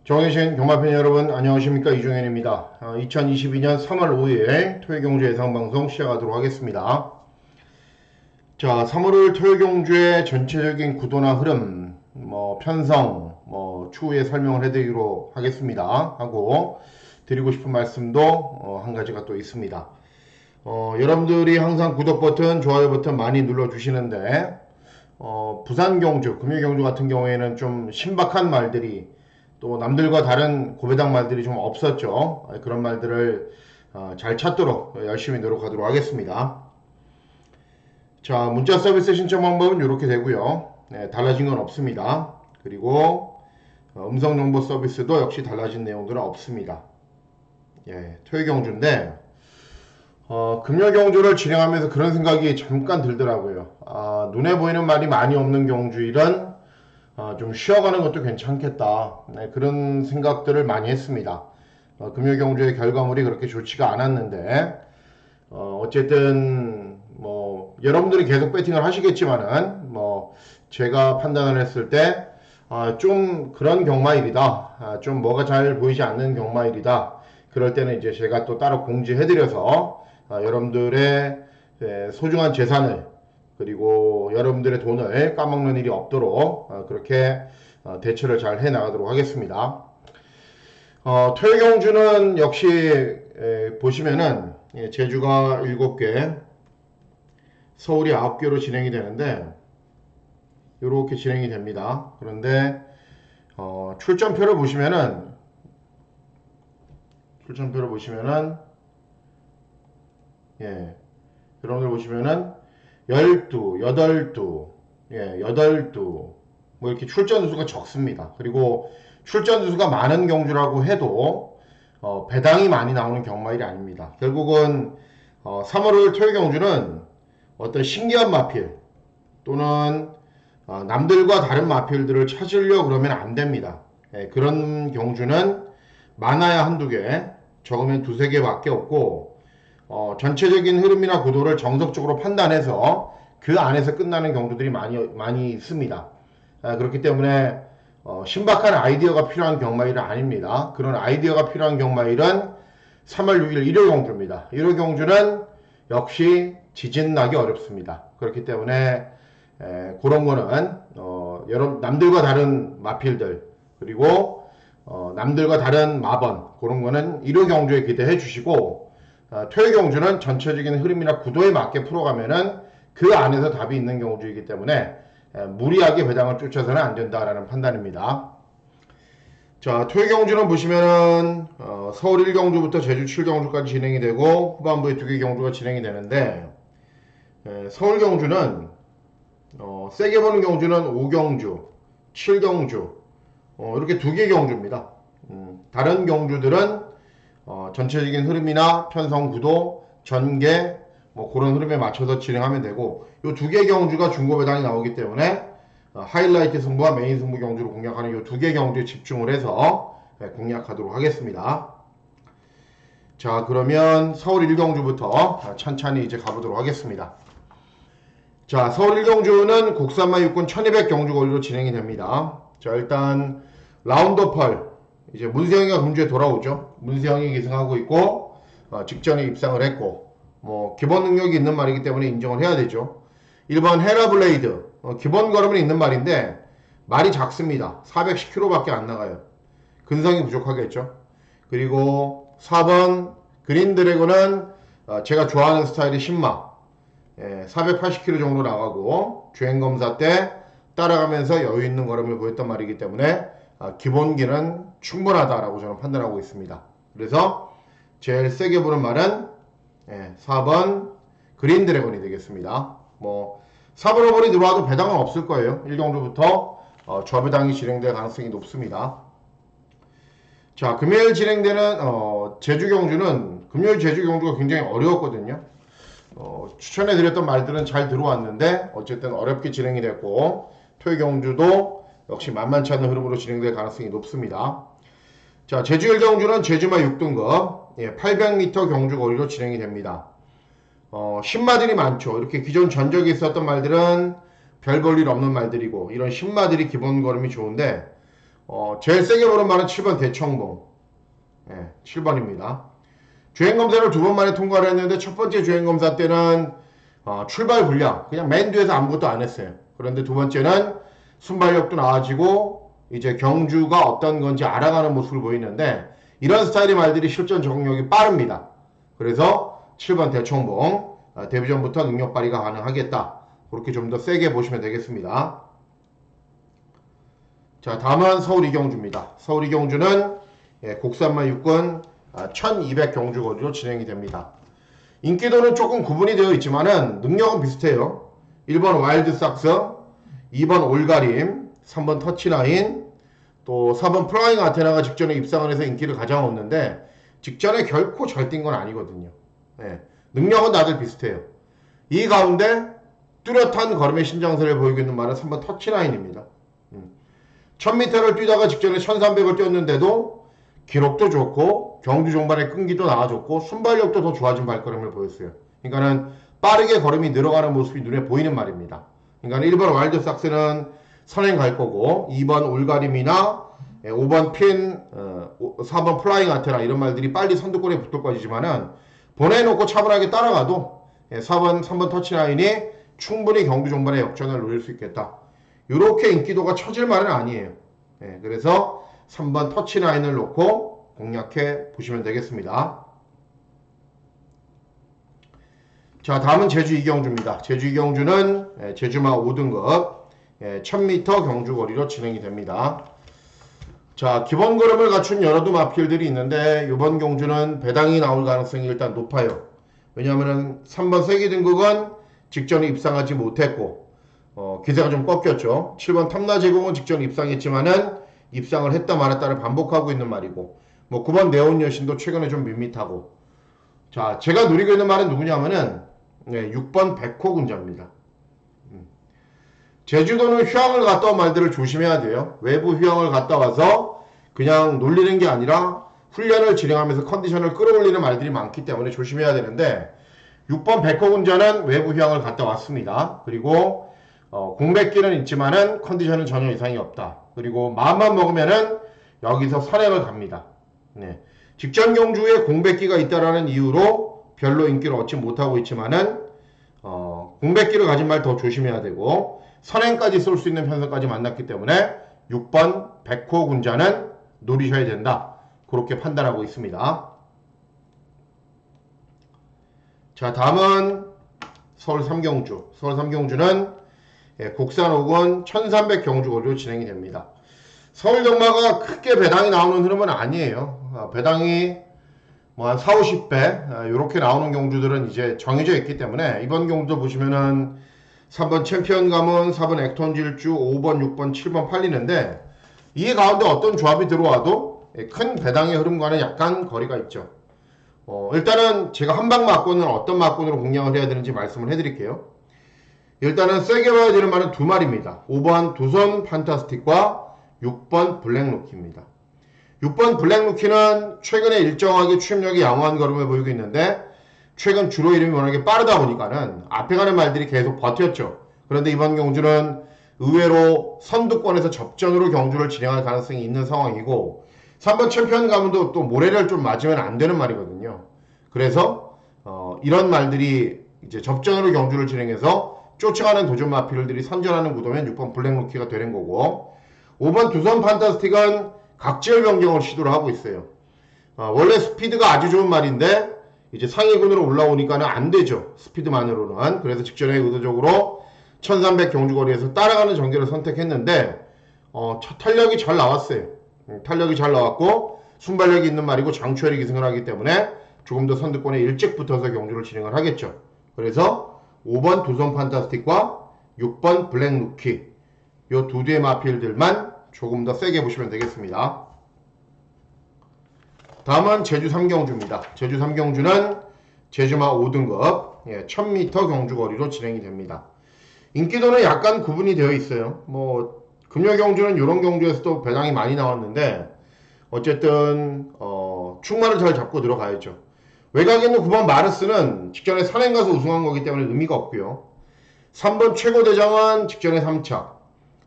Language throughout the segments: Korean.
정해주신 경마팬 여러분 안녕하십니까, 이종현입니다. 2022년 3월 5일 토요경주 예상방송 시작하도록 하겠습니다. 자, 3월 토요경주의 전체적인 구도나 흐름, 편성, 추후에 설명을 해드리도록 하겠습니다. 하고 드리고 싶은 말씀도 한 가지가 또 있습니다. 여러분들이 항상 구독 버튼, 좋아요 버튼 많이 눌러주시는데 부산경주, 금요경주 같은 경우에는 좀 신박한 말들이, 또 남들과 다른 고배당 말들이 좀 없었죠. 그런 말들을 잘 찾도록 열심히 노력하도록 하겠습니다. 자, 문자 서비스 신청 방법은 이렇게 되고요. 네, 달라진 건 없습니다. 그리고 음성 정보 서비스도 역시 달라진 내용들은 없습니다. 예, 토요경주인데 금요경주를 진행하면서 그런 생각이 잠깐 들더라고요. 눈에 보이는 말이 많이 없는 경주일은 좀 쉬어가는 것도 괜찮겠다. 네, 그런 생각들을 많이 했습니다. 금요경주의 결과물이 그렇게 좋지가 않았는데, 어쨌든, 여러분들이 계속 배팅을 하시겠지만은, 제가 판단을 했을 때, 좀 그런 경마일이다. 좀 뭐가 잘 보이지 않는 경마일이다. 그럴 때는 이제 제가 또 따로 공지해드려서, 여러분들의 소중한 재산을, 그리고 여러분들의 돈을 까먹는 일이 없도록 그렇게 대처를 잘 해나가도록 하겠습니다. 토요경주는 역시 보시면은 제주가 7개, 서울이 9개로 진행이 되는데 이렇게 진행이 됩니다. 그런데 출전표를 보시면은 여러분들 보시면은 12, 8두, 8두, 이렇게 출전 수가 적습니다. 그리고 출전 수가 많은 경주라고 해도 배당이 많이 나오는 경마일이 아닙니다. 결국은 3월 토요 경주는 어떤 신기한 마필 또는 남들과 다른 마필들을 찾으려고 그러면 안 됩니다. 그런 경주는 많아야 한두 개, 적으면 두세 개밖에 없고, 전체적인 흐름이나 구도를 정석적으로 판단해서 그 안에서 끝나는 경주들이 많이 있습니다. 그렇기 때문에 신박한 아이디어가 필요한 경마일은 아닙니다. 그런 아이디어가 필요한 경마일은 3월 6일 일요 경주입니다. 일요 경주는 역시 지진 나기 어렵습니다. 그렇기 때문에 그런 거는 여러분 남들과 다른 마필들, 그리고 남들과 다른 마번, 그런 거는 일요 경주에 기대해 주시고, 토요 경주는 전체적인 흐름이나 구도에 맞게 풀어가면은 그 안에서 답이 있는 경주이기 때문에 무리하게 배당을 쫓아서는 안 된다라는 판단입니다. 자, 토요 경주는 보시면은 서울 1경주부터 제주 7경주까지 진행이 되고 후반부에 2개 경주가 진행이 되는데, 서울 경주는 세게 보는 경주는 5경주, 7경주 이렇게 2개 경주입니다. 다른 경주들은 전체적인 흐름이나 편성 구도, 전개 그런 흐름에 맞춰서 진행하면 되고, 이 2개 경주가 중고 배당이 나오기 때문에 하이라이트 승부와 메인 승부 경주를 공략하는 이 2개 경주에 집중을 해서 공략하도록 하겠습니다. 자, 그러면 서울 1경주부터 천천히 이제 가보도록 하겠습니다. 자, 서울 1경주는 국산마 육군 1200 경주 거리로 진행이 됩니다. 자, 일단 라운드 8, 이제 문세영이가 금주에 돌아오죠. 문세영이 기승하고 있고 직전에 입상을 했고, 기본 능력이 있는 말이기 때문에 인정을 해야 되죠. 1번 헤라블레이드, 기본 걸음은 있는 말인데 말이 작습니다. 410km 밖에 안 나가요. 근성이 부족하겠죠. 그리고 4번 그린드래곤은 제가 좋아하는 스타일이 신마, 480km 정도 나가고 주행검사 때 따라가면서 여유있는 걸음을 보였단 말이기 때문에 기본기는 충분하다라고 저는 판단하고 있습니다. 그래서 제일 세게 보는 말은 4번 그린드래곤이 되겠습니다. 4번 5번이 들어와도 배당은 없을 거예요. 1경주부터 저배당이 진행될 가능성이 높습니다. 자, 금요일 진행되는 제주 경주는, 금요일 제주 경주가 굉장히 어려웠거든요. 추천해드렸던 말들은 잘 들어왔는데 어쨌든 어렵게 진행이 됐고, 토요 경주도 역시 만만치 않은 흐름으로 진행될 가능성이 높습니다. 자, 제주 1경주는 제주마 6등급 800m 경주 거리로 진행이 됩니다. 신마들이 많죠. 이렇게 기존 전적이 있었던 말들은 별 볼 일 없는 말들이고, 이런 신마들이 기본 걸음이 좋은데 제일 세게 보는 말은 7번 대청봉. 예, 7번입니다. 주행검사를 2번 만에 통과를 했는데 첫 번째 주행검사 때는 출발 불량, 그냥 맨 뒤에서 아무것도 안 했어요. 그런데 두 번째는 순발력도 나아지고 이제 경주가 어떤 건지 알아가는 모습을 보이는데 이런 스타일의 말들이 실전 적응력이 빠릅니다. 그래서 7번 대청봉, 데뷔 전부터 능력 발휘가 가능하겠다. 그렇게 좀 더 세게 보시면 되겠습니다. 자, 다음은 서울 이경주입니다. 서울 이경주는 국산만 육군 1200 경주 거리로 진행이 됩니다. 인기도는 조금 구분이 되어 있지만은 능력은 비슷해요. 1번 와일드삭스, 2번 올가림, 3번 터치라인, 또 4번 플라잉 아테나가 직전에 입상을 해서 인기를 가장 얻는데 직전에 결코 잘 뛴 건 아니거든요. 네, 능력은 다들 비슷해요. 이 가운데 뚜렷한 걸음의 신장세를 보이고 있는 말은 3번 터치라인입니다. 1000m를 뛰다가 직전에 1300을 뛰었는데도 기록도 좋고 경주 종반의 끈기도 나아졌고 순발력도 더 좋아진 발걸음을 보였어요. 그러니까는 빠르게 걸음이 늘어가는 모습이 눈에 보이는 말입니다. 그러니까 1번 와일드삭스는 선행 갈 거고 2번 올가림이나 5번 핀, 4번 플라잉 아테나 이런 말들이 빨리 선두권에 붙을 것이지만은 보내놓고 차분하게 따라가도 4번, 3번 터치라인이 충분히 경주 종반의 역전을 노릴 수 있겠다. 이렇게 인기도가 처질 말은 아니에요. 그래서 3번 터치라인을 놓고 공략해 보시면 되겠습니다. 자, 다음은 제주 이경주입니다. 제주 이경주는 제주마 5등급 1000m 경주 거리로 진행이 됩니다. 자, 기본 걸음을 갖춘 여러 두 마필들이 있는데 이번 경주는 배당이 나올 가능성이 일단 높아요. 왜냐하면 3번 세기 등급은 직전에 입상하지 못했고 기세가 좀 꺾였죠. 7번 탐나제공은 직전에 입상했지만은 입상을 했다 말았다를 반복하고 있는 말이고 9번 네온 여신도 최근에 좀 밋밋하고. 자, 제가 노리고 있는 말은 누구냐면은 6번 백호군자입니다. 제주도는 휴양을 갔다 온 말들을 조심해야 돼요. 외부 휴양을 갔다 와서 그냥 놀리는 게 아니라 훈련을 진행하면서 컨디션을 끌어올리는 말들이 많기 때문에 조심해야 되는데 6번 백호군자는 외부 휴양을 갔다 왔습니다. 그리고 공백기는 있지만은 컨디션은 전혀 이상이 없다. 그리고 마음만 먹으면은 여기서 선행을 갑니다. 네. 직전 경주에 공백기가 있다라는 이유로 별로 인기를 얻지 못하고 있지만은 공백기를 가진 말 더 조심해야 되고 선행까지 쏠 수 있는 편성까지 만났기 때문에 6번 백호군자는 노리셔야 된다. 그렇게 판단하고 있습니다. 자, 다음은 서울 3경주. 서울 3경주는 국산 5군 1300 경주 거리로 진행이 됩니다. 서울 경마가 크게 배당이 나오는 흐름은 아니에요. 배당이 한 4, 50배 이렇게 나오는 경주들은 이제 정해져 있기 때문에 이번 경주도 보시면은 3번 챔피언 가문, 4번 액톤 질주, 5번, 6번, 7번 팔리는데 이 가운데 어떤 조합이 들어와도 큰 배당의 흐름과는 약간 거리가 있죠. 일단은 제가 한방 막권은 어떤 막권으로 공략을 해야 되는지 말씀을 해드릴게요. 일단은 세게 봐야 되는 말은 두 말입니다. 5번 두손 판타스틱과 6번 블랙루키입니다. 6번 블랙루키는 최근에 일정하게 추임력이 양호한 걸음을 보이고 있는데 최근 주로 이름이 워낙에 빠르다 보니까는 앞에 가는 말들이 계속 버텼죠. 그런데 이번 경주는 의외로 선두권에서 접전으로 경주를 진행할 가능성이 있는 상황이고 3번 챔피언 가문도 또 모래를 좀 맞으면 안 되는 말이거든요. 그래서 이런 말들이 이제 접전으로 경주를 진행해서 쫓아가는 도전 마필들이 선전하는 구도면 6번 블랙루키가 되는 거고 5번 두선 판타스틱은 각지열 변경을 시도를 하고 있어요. 원래 스피드가 아주 좋은 말인데 이제 상위군으로 올라오니까는 안 되죠. 스피드만으로는. 그래서 직전에 의도적으로 1300 경주거리에서 따라가는 전개를 선택했는데 탄력이 잘 나왔어요. 탄력이 잘 나왔고 순발력이 있는 말이고 장추열이 기승을 하기 때문에 조금 더 선두권에 일찍 붙어서 경주를 진행을 하겠죠. 그래서 5번 두선 판타스틱과 6번 블랙루키 요 두 대의 마필들만 조금 더 세게 보시면 되겠습니다. 다음은 제주 3경주입니다. 제주 3경주는 제주마 5등급 1000m 경주거리로 진행이 됩니다. 인기도는 약간 구분이 되어 있어요. 금요 경주는 이런 경주에서도 배당이 많이 나왔는데 어쨌든 충마를 잘 잡고 들어가야죠. 외곽에 있는 9번 마르스는 직전에 선행 가서 우승한 거기 때문에 의미가 없고요. 3번 최고대장은 직전에 3차,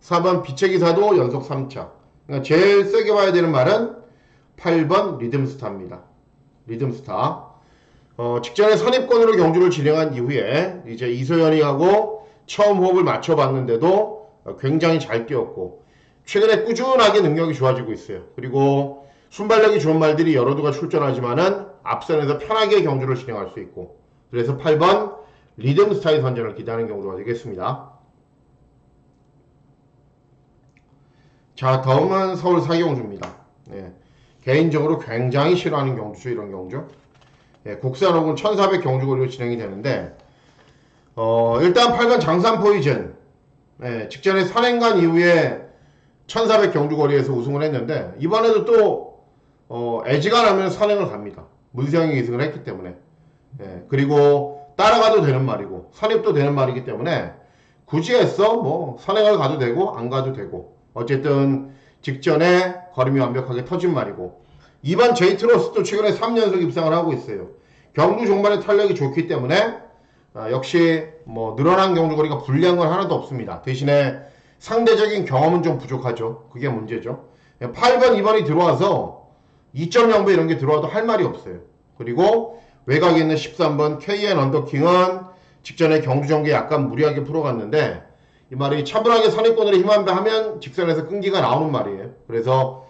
4번 빛의 기사도 연속 3차, 그러니까 제일 세게 봐야 되는 말은 8번 리듬스타입니다. 리듬스타. 직전에 선입권으로 경주를 진행한 이후에 이제 이소연이하고 처음 호흡을 맞춰봤는데도 굉장히 잘 뛰었고 최근에 꾸준하게 능력이 좋아지고 있어요. 그리고 순발력이 좋은 말들이 여러 두가 출전하지만은 앞선에서 편하게 경주를 진행할 수 있고 그래서 8번 리듬스타의 선전을 기대하는 경우가 되겠습니다. 자, 다음은 서울 사경주입니다. 예, 개인적으로 굉장히 싫어하는 경주죠. 이런 경주. 예, 국산 혹은 1400 경주거리로 진행이 되는데 일단 8번 장산 포이즌 예, 직전에 선행간 이후에 1400 경주거리에서 우승을 했는데 이번에도 또 애지간하면 선행을 갑니다. 문세영이 2승을 했기 때문에 예, 그리고 따라가도 되는 말이고 선입도 되는 말이기 때문에 굳이 했어 뭐 선행을 가도 되고 안 가도 되고 어쨌든 직전에 걸음이 완벽하게 터진 말이고 이번 제이트로스도 최근에 3연속 입상을 하고 있어요. 경주 종반의 탄력이 좋기 때문에 역시 뭐 늘어난 경주거리가 불리한 건 하나도 없습니다. 대신에 상대적인 경험은 좀 부족하죠. 그게 문제죠. 8번, 2번이 들어와서 2.0배 이런 게 들어와도 할 말이 없어요. 그리고 외곽에 있는 13번 KN 언더킹은 직전에 경주 전개 약간 무리하게 풀어갔는데 이 말이 차분하게 선입권으로 힘한배 하면 직선에서 끈기가 나오는 말이에요. 그래서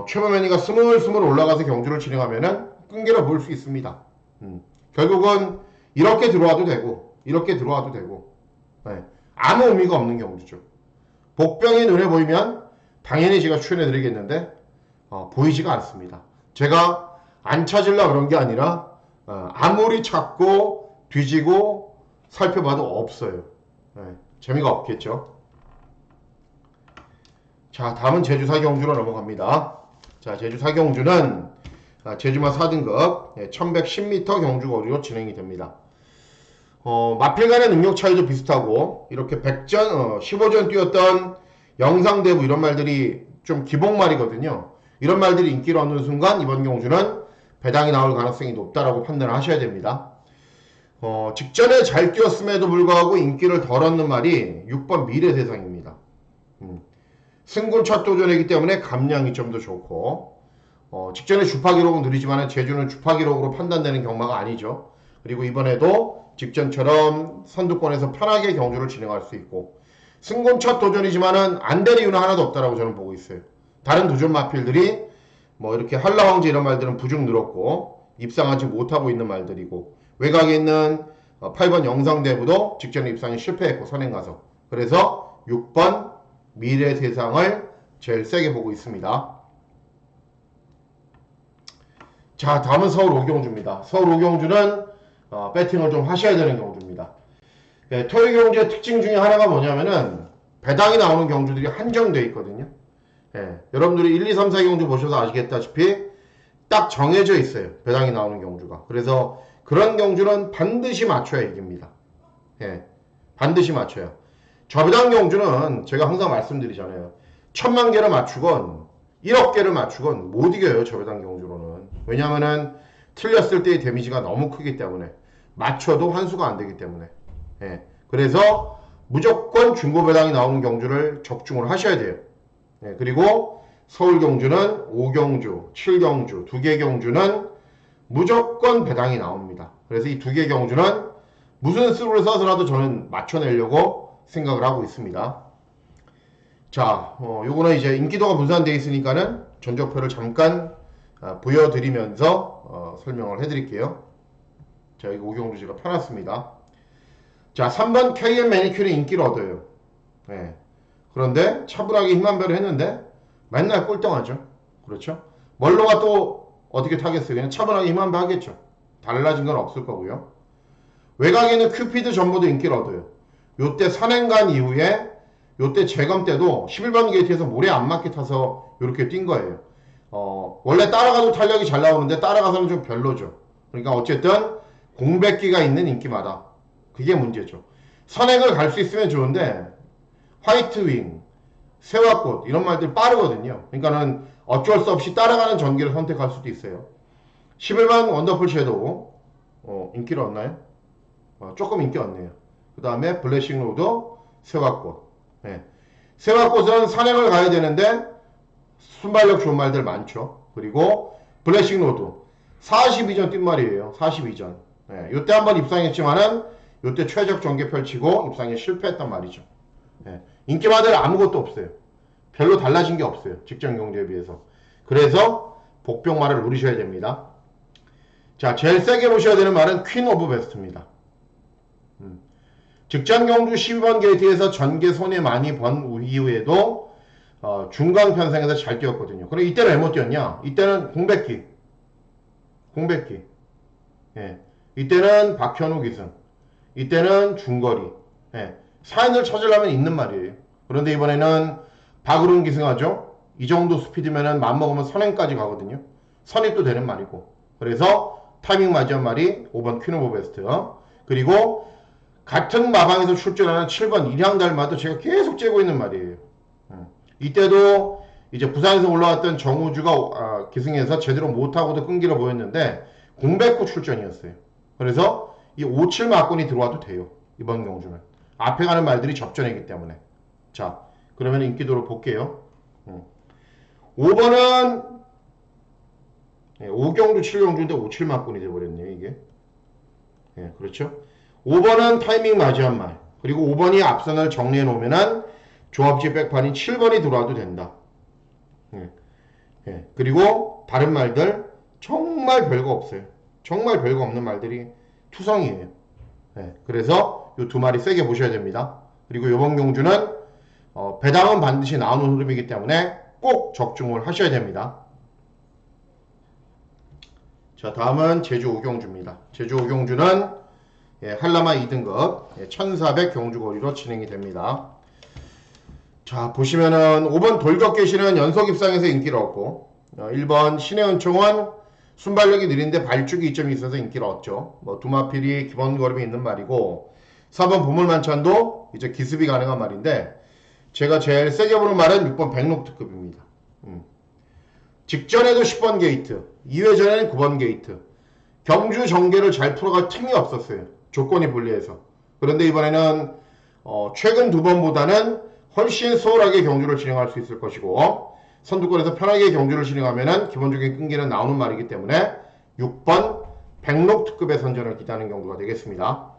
최범현이가 스물스물 올라가서 경주를 진행하면은 끈기를 볼 수 있습니다. 결국은 이렇게 들어와도 되고 이렇게 들어와도 되고 네. 아무 의미가 없는 경주죠. 복병이 눈에 보이면 당연히 제가 추천해 드리겠는데 보이지가 않습니다. 제가 안 찾으려고 그런 게 아니라 아무리 찾고 뒤지고 살펴봐도 없어요. 네. 재미가 없겠죠. 자, 다음은 제주 사경주로 넘어갑니다. 자, 제주 사경주는 제주마 4등급 1110m 경주거리로 진행이 됩니다. 마필 간의 능력 차이도 비슷하고 이렇게 100전, 15전 뛰었던 영상대부 이런 말들이 좀 기복말이거든요. 이런 말들이 인기를 얻는 순간 이번 경주는 배당이 나올 가능성이 높다라고 판단을 하셔야 됩니다. 직전에 잘 뛰었음에도 불구하고 인기를 덜 얻는 말이 6번 미래세상입니다. 승군 첫 도전이기 때문에 감량이 좀 더 좋고 직전에 주파 기록은 느리지만 제주는 주파 기록으로 판단되는 경마가 아니죠. 그리고 이번에도 직전처럼 선두권에서 편하게 경주를 진행할 수 있고 승군 첫 도전이지만은 안 될 이유는 하나도 없다라고 저는 보고 있어요. 다른 도전 마필들이 뭐 이렇게 한라왕제 이런 말들은 부중 늘었고 입상하지 못하고 있는 말들이고 외곽에 있는 8번 영상대부도 직전에 입상이 실패했고 선행 가서 그래서 6번 미래세상을 제일 세게 보고 있습니다. 자, 다음은 서울 오경주입니다. 서울 오경주는 배팅을 좀 하셔야 되는 경주입니다. 네, 토요 경주의 특징 중에 하나가 뭐냐면은 배당이 나오는 경주들이 한정되어 있거든요. 네, 여러분들이 1, 2, 3, 4 경주 보셔서 아시겠다시피 딱 정해져 있어요. 배당이 나오는 경주가. 그래서 그런 경주는 반드시 맞춰야 이깁니다. 네, 반드시 맞춰요. 저배당 경주는 제가 항상 말씀드리잖아요. 1000만 개를 맞추건 1억 개를 맞추건 못 이겨요. 저배당 경주로는. 왜냐면은 틀렸을 때의 데미지가 너무 크기 때문에 맞춰도 환수가 안 되기 때문에 예. 그래서 무조건 중고배당이 나오는 경주를 적중을 하셔야 돼요. 예. 그리고 서울 경주는 5경주, 7경주, 2개 경주는 무조건 배당이 나옵니다. 그래서 이 2개 경주는 무슨 수를 써서라도 저는 맞춰내려고 생각을 하고 있습니다. 자, 요거는 이제 인기도가 분산되어 있으니까는 전적표를 잠깐 보여드리면서 설명을 해드릴게요. 자, 이거 오경주 제가 펴놨습니다. 자, 3번 KM 매니큐리 인기를 얻어요. 네. 그런데 차분하게 힘만배를 했는데 맨날 꼴등하죠. 그렇죠? 멀로가 또 어떻게 타겠어요? 그냥 차분하게 힘만배 하겠죠. 달라진 건 없을 거고요. 외곽에는 큐피드 전부도 인기를 얻어요. 요때 선행간 이후에 요때 재검 때도 11번 게이트에서 모래 안 맞게 타서 이렇게 뛴 거예요. 원래 따라가도 탄력이 잘 나오는데 따라가서는 좀 별로죠. 그러니까 어쨌든 공백기가 있는 인기마다 그게 문제죠. 선행을 갈 수 있으면 좋은데 화이트윙, 세화꽃 이런 말들 빠르거든요. 그러니까는 어쩔 수 없이 따라가는 전기를 선택할 수도 있어요. 11번 원더풀 섀도우 인기를 얻나요? 조금 인기 얻네요. 그 다음에 블래싱 로드, 세화꽃. 네. 세화꽃은 선행을 가야 되는데 순발력 좋은 말들 많죠. 그리고 블레싱 로드 42전 뛴 말이에요. 42전. 예, 요때 한번 입상했지만은 요때 최적 전개 펼치고 입상에 실패했단 말이죠. 예, 인기마들 아무것도 없어요. 별로 달라진 게 없어요. 직전 경주에 비해서. 그래서 복병말을 노리셔야 됩니다. 자, 제일 세게 보셔야 되는 말은 퀸 오브 베스트입니다. 직전 경주 12번 게이트에서 전개 손해 많이 번 이후에도 중간 편성에서 잘 뛰었거든요. 그럼 이때는 왜 못 뛰었냐? 이때는 공백기. 예. 이때는 박현우 기승. 이때는 중거리. 예. 사인을 찾으려면 있는 말이에요. 그런데 이번에는 박으론 기승하죠. 이 정도 스피드면은 맘먹으면 선행까지 가거든요. 선입도 되는 말이고. 그래서 타이밍 맞이한 말이 5번 퀸 오브 베스트. 그리고 같은 마방에서 출전하는 7번 일향달마도 제가 계속 째고 있는 말이에요. 이때도 이제 부산에서 올라왔던 정우주가 기승해서 제대로 못하고도 끈기를 보였는데 공백 후 출전이었어요. 그래서 이 5, 7 막군이 들어와도 돼요. 이번 경주는. 앞에 가는 말들이 접전이기 때문에. 자, 그러면 인기도를 볼게요. 5번은 5경주, 7경주인데 5, 7 막군이 돼버렸네요, 이게. 예, 그렇죠. 5번은 타이밍 맞이한 말. 그리고 5번이 앞선을 정리해 놓으면은 조합지 백판인 7번이 들어와도 된다. 예. 예. 그리고 다른 말들 정말 별거 없어요. 정말 별거 없는 말들이 투성이에요. 예. 그래서 이 두 마리 세게 보셔야 됩니다. 그리고 이번 경주는 배당은 반드시 나오는 흐름이기 때문에 꼭 적중을 하셔야 됩니다. 자, 다음은 제주 5경주입니다. 제주 5경주는 한라마 2등급 1400 경주거리로 진행이 됩니다. 자, 보시면은 5번 돌격계시는 연속 입상에서 인기를 얻고 1번 신해은총은 순발력이 느린데 발주기 이점이 있어서 인기를 얻죠. 뭐 두마필이 기본 걸음이 있는 말이고 4번 보물만찬도 이제 기습이 가능한 말인데 제가 제일 세게 보는 말은 6번 백록특급입니다. 직전에도 10번 게이트, 2회전에는 9번 게이트. 경주 전개를 잘 풀어갈 틈이 없었어요. 조건이 불리해서. 그런데 이번에는 최근 두 번보다는 훨씬 수월하게 경주를 진행할 수 있을 것이고 선두권에서 편하게 경주를 진행하면 기본적인 끈기는 나오는 말이기 때문에 6번 백록특급의 선전을 기다리는 경주가 되겠습니다.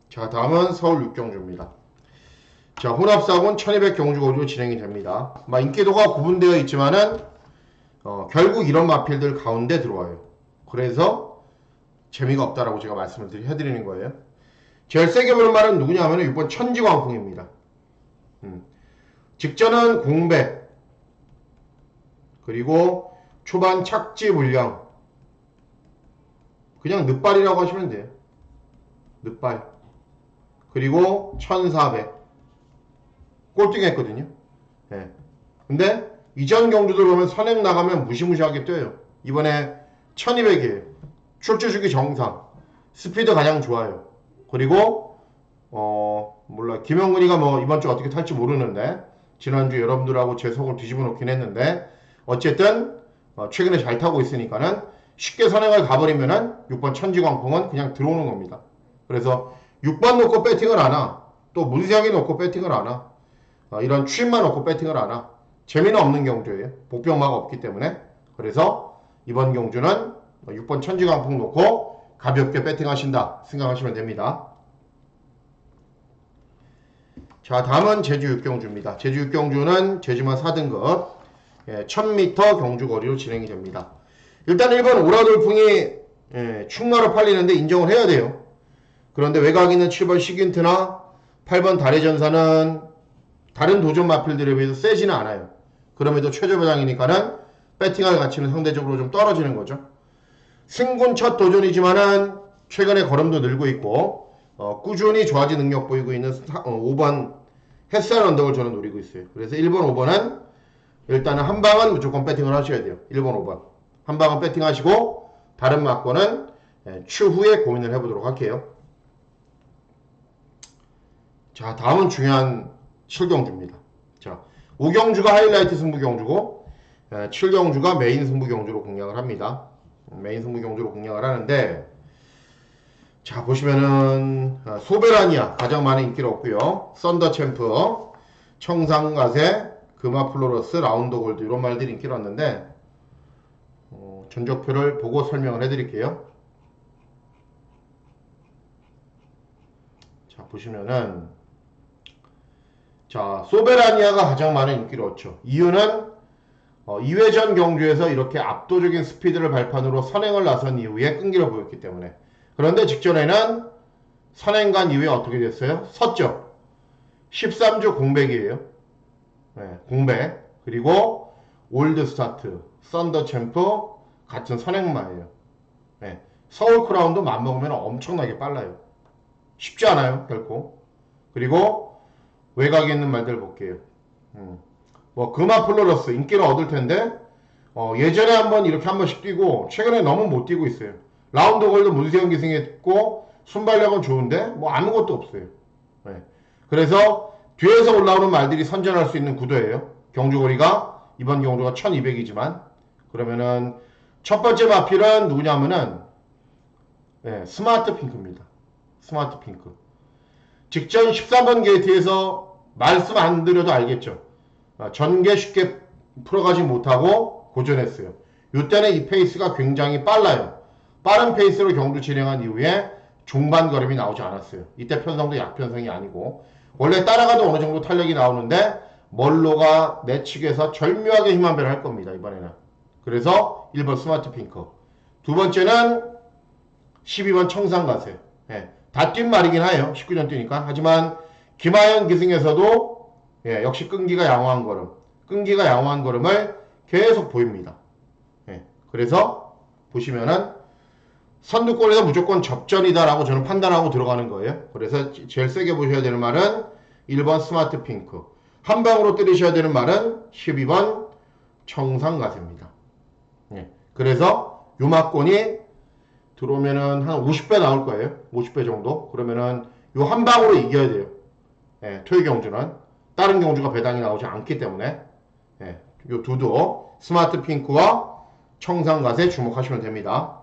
자, 다음은 서울 6경주입니다. 자, 혼합사고는 1200 경주거리로 진행이 됩니다. 인기도가 구분되어 있지만은 결국 이런 마필들 가운데 들어와요. 그래서 재미가 없다라고 제가 말씀을 해드리는 거예요. 제일 세게 보는 말은 누구냐 하면 6번 천지광풍입니다. 직전은 공백, 그리고 초반 착지 불량, 그냥 늦발이라고 하시면 돼요. 늦발. 그리고 1400 꼴등 했거든요. 예. 근데 이전 경주들 보면 선행 나가면 무시무시하게 뛰어요. 이번에 1200이에요. 출제주기 정상. 스피드 가장 좋아요. 그리고 몰라, 김영근이가 뭐 이번 주 어떻게 탈지 모르는데 지난주 여러분들하고 제 속을 뒤집어 놓긴 했는데 어쨌든 최근에 잘 타고 있으니까는 쉽게 선행을 가버리면은 6번 천지광풍은 그냥 들어오는 겁니다. 그래서 6번 놓고 배팅을 안 하. 또 문세영이 놓고 배팅을 안 하. 이런 취임만 놓고 배팅을 안 하. 재미는 없는 경주예요. 복병마가 없기 때문에. 그래서 이번 경주는 6번 천지광풍 놓고 가볍게 배팅하신다 생각하시면 됩니다. 자, 다음은 제주 6경주입니다. 제주 6경주는 제주마 4등급 1000m 경주거리로 진행이 됩니다. 일단 1번 오라돌풍이 충나로 팔리는데 인정을 해야 돼요. 그런데 외곽 있는 7번 시긴트나 8번 달의 전사는 다른 도전 마필들에 비해서 세지는 않아요. 그럼에도 최저배당이니까는 배팅할 가치는 상대적으로 좀 떨어지는 거죠. 승군 첫 도전이지만은 최근에 걸음도 늘고 있고 꾸준히 좋아진 능력 보이고 있는 5번 햇살 언덕을 저는 노리고 있어요. 그래서 1번, 5번은 일단은 한 방은 무조건 배팅을 하셔야 돼요. 1번, 5번. 한 방은 배팅하시고 다른 막고는 추후에 고민을 해보도록 할게요. 자, 다음은 중요한 7경주입니다. 자, 5경주가 하이라이트 승부 경주고 7경주가 메인 승부 경주로 공략을 합니다. 메인 승부 경주로 공략을 하는데 자, 보시면은 소베라니아 가장 많은 인기를 얻고요. 썬더 챔프 청산가세, 금화플로러스, 라운드골드 이런 말들이 인기를 얻는데 전적표를 보고 설명을 해드릴게요. 자 보시면은 자 소베라니아가 가장 많은 인기를 얻죠. 이유는 2회전 경주에서 이렇게 압도적인 스피드를 발판으로 선행을 나선 이후에 끈기를 보였기 때문에. 그런데 직전에는 선행간 이후에 어떻게 됐어요? 섰죠. 13주 공백이에요. 네, 공백. 그리고 올드 스타트, 썬더 챔프 같은 선행마예요. 네, 서울 크라운도 맘먹으면 엄청나게 빨라요. 쉽지 않아요, 결코. 그리고 외곽에 있는 말들 볼게요. 뭐 금화플로러스 인기를 얻을 텐데 예전에 한번 이렇게 한 번씩 뛰고 최근에 너무 못 뛰고 있어요. 라운드 골드 문세영 기승했고 순발력은 좋은데 뭐 아무것도 없어요. 네. 그래서 뒤에서 올라오는 말들이 선전할 수 있는 구도예요. 경주거리가 이번 경주가 1200이지만 그러면은 첫 번째 마필은 누구냐면은 네, 스마트 핑크입니다. 스마트 핑크. 직전 13번 게이트에서 말씀 안 드려도 알겠죠. 전개 쉽게 풀어가지 못하고 고전했어요. 이때는 이 페이스가 굉장히 빨라요. 빠른 페이스로 경주 진행한 이후에 중반 걸음이 나오지 않았어요. 이때 편성도 약편성이 아니고 원래 따라가도 어느 정도 탄력이 나오는데 멀로가 내측에서 절묘하게 힘한 배를 할 겁니다. 이번에는. 그래서 1번 스마트 핑크. 두 번째는 12번 청산가세. 예, 다 뛴 말이긴 해요. 19년 뛰니까. 하지만 김하연 기승에서도 예, 역시 끈기가 양호한 걸음. 끈기가 양호한 걸음을 계속 보입니다. 예, 그래서 보시면은 선두권에서 무조건 접전이다라고 저는 판단하고 들어가는 거예요. 그래서 제일 세게 보셔야 되는 말은 1번 스마트 핑크. 한 방으로 때리셔야 되는 말은 12번 청산가세입니다. 예, 그래서 요마권이 들어오면은 한 50배 나올 거예요. 50배 정도. 그러면은 요 한 방으로 이겨야 돼요. 예, 토요 경주는. 다른 경주가 배당이 나오지 않기 때문에 예, 요 두도 스마트 핑크와 청산가세 주목하시면 됩니다.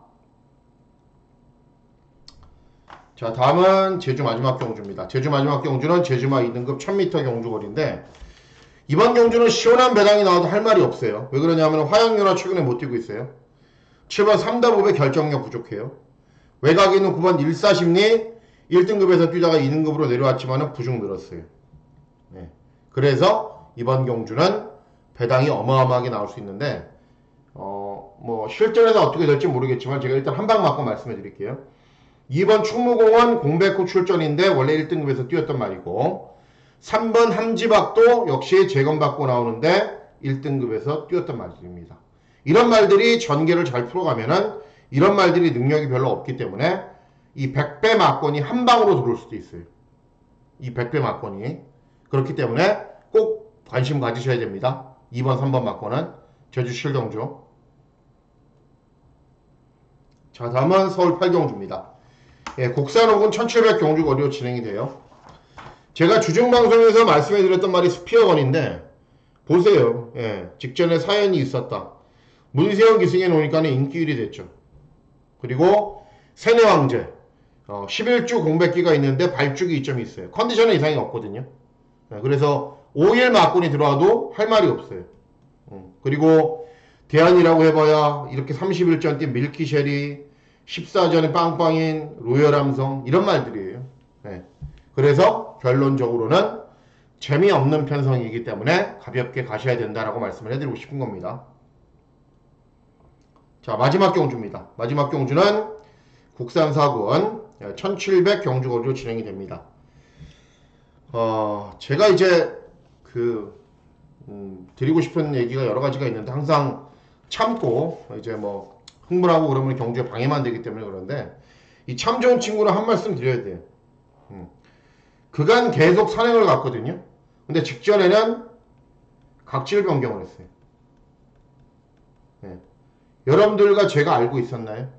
자 다음은 제주 마지막 경주입니다. 제주 마지막 경주는 제주마 2등급 1000m 경주거리인데 이번 경주는 시원한 배당이 나와도 할 말이 없어요. 왜 그러냐면 화양연화 최근에 못 뛰고 있어요. 7번 3답5의 결정력 부족해요. 외곽에 있는 9번 1사심리 1등급에서 뛰다가 2등급으로 내려왔지만 부중 늘었어요. 네. 그래서 이번 경주는 배당이 어마어마하게 나올 수 있는데 뭐 실전에서 어떻게 될지 모르겠지만 제가 일단 한 방 맞고 말씀해 드릴게요. 2번 충무공원 공백 후 출전인데 원래 1등급에서 뛰었던 말이고 3번 함지박도 역시 재검받고 나오는데 1등급에서 뛰었던 말들입니다. 이런 말들이 전개를 잘 풀어가면은 이런 말들이 능력이 별로 없기 때문에 이 100배 막권이 한 방으로 들어올 수도 있어요. 이 100배 막권이. 그렇기 때문에 꼭 관심 가지셔야 됩니다. 2번, 3번 막권은 제주 실경주. 자, 다음은 서울 8경주입니다. 예, 국산 혹은 1700 경주 거리로 진행이 돼요. 제가 주중방송에서 말씀해드렸던 말이 스피어건인데 보세요. 예, 직전에 사연이 있었다. 문세영 기승에 놓으니까 인기 1위 됐죠. 그리고 세뇌왕제 11주 공백기가 있는데 발주기 이점이 있어요. 컨디션에 이상이 없거든요. 예, 그래서 5일 막군이 들어와도 할 말이 없어요. 그리고 대안이라고 해봐야 이렇게 31전 뛴 밀키쉐리 14전에 빵빵인 로열함성 이런 말들이에요. 네. 그래서 결론적으로는 재미없는 편성이기 때문에 가볍게 가셔야 된다라고 말씀을 해드리고 싶은 겁니다. 자 마지막 경주입니다. 마지막 경주는 국산 4군 1700 경주거리로 진행이 됩니다. 제가 이제 드리고 싶은 얘기가 여러 가지가 있는데 항상 참고 이제 뭐 흥분하고 그러면 경주에 방해만 되기 때문에 그런데 이 참 좋은 친구는 한 말씀 드려야 돼요. 그간 계속 선행을 갔거든요. 근데 직전에는 각질 변경을 했어요. 네. 여러분들과 제가 알고 있었나요?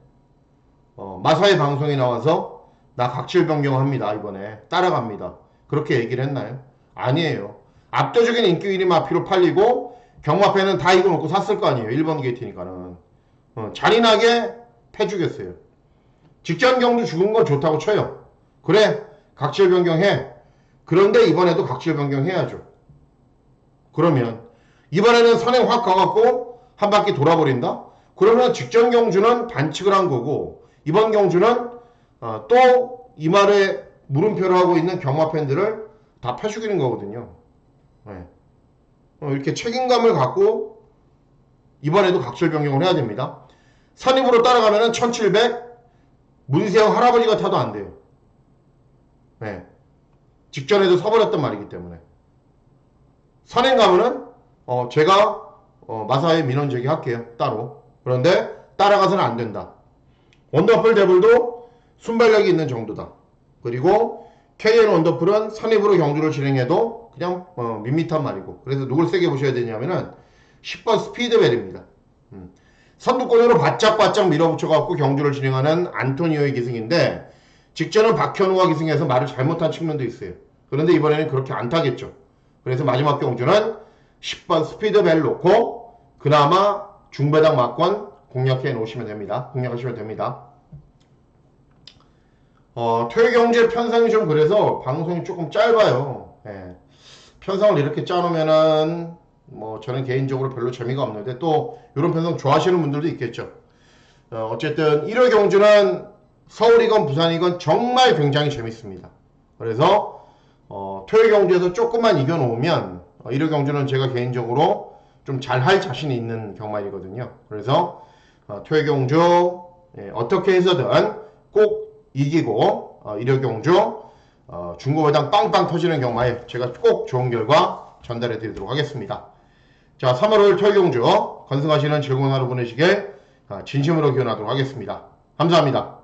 마사의 방송에 나와서 나 각질 변경합니다. 이번에 따라갑니다. 그렇게 얘기를 했나요? 아니에요. 압도적인 인기 1위 마피로 팔리고 경마패는 다 이거 놓고 샀을 거 아니에요. 1번 게이트니까는. 잔인하게 패주겠어요. 직전 경주 죽은 건 좋다고 쳐요. 그래 각질 변경해. 그런데 이번에도 각질 변경해야죠. 그러면 이번에는 선행 확 가갖고 한 바퀴 돌아버린다? 그러면 직전 경주는 반칙을 한 거고 이번 경주는 또 이 말에 물음표를 하고 있는 경마 팬들을 다 패죽이는 거거든요. 네. 이렇게 책임감을 갖고 이번에도 각설 변경을 해야 됩니다. 선입으로 따라가면은 1700 문세영 할아버지가 타도 안 돼요. 네. 직전에도 서버렸단 말이기 때문에 선행 가면은 제가 마사회 민원 제기할게요. 따로. 그런데 따라가서는 안 된다. 원더풀 데블도 순발력이 있는 정도다. 그리고 KN 원더풀은 선입으로 경주를 진행해도 그냥 밋밋한 말이고 그래서 누굴 세게 보셔야 되냐면은 10번 스피드벨입니다. 선두권으로 바짝바짝 밀어붙여갖고 경주를 진행하는 안토니오의 기승인데 직전은 박현우가 기승해서 말을 잘못한 측면도 있어요. 그런데 이번에는 그렇게 안 타겠죠. 그래서 마지막 경주는 10번 스피드벨 놓고 그나마 중배당 막권 공략해 놓으시면 됩니다. 공략하시면 됩니다. 토요경제 편성이 좀 그래서 방송이 조금 짧아요. 예. 편성을 이렇게 짜놓으면은 뭐 저는 개인적으로 별로 재미가 없는데 또 이런 편성 좋아하시는 분들도 있겠죠. 어쨌든 1호 경주는 서울이건 부산이건 정말 굉장히 재밌습니다. 그래서 토요 경주에서 조금만 이겨놓으면 1호 경주는 제가 개인적으로 좀 잘할 자신이 있는 경마이거든요. 그래서 토요 경주 어떻게 해서든 꼭 이기고 1호 경주 중고배당 빵빵 터지는 경마에 제가 꼭 좋은 결과 전달해 드리도록 하겠습니다. 자, 3월 5일 토요 경주 건승하시는 즐거운 하루 보내시길 진심으로 기원하도록 하겠습니다. 감사합니다.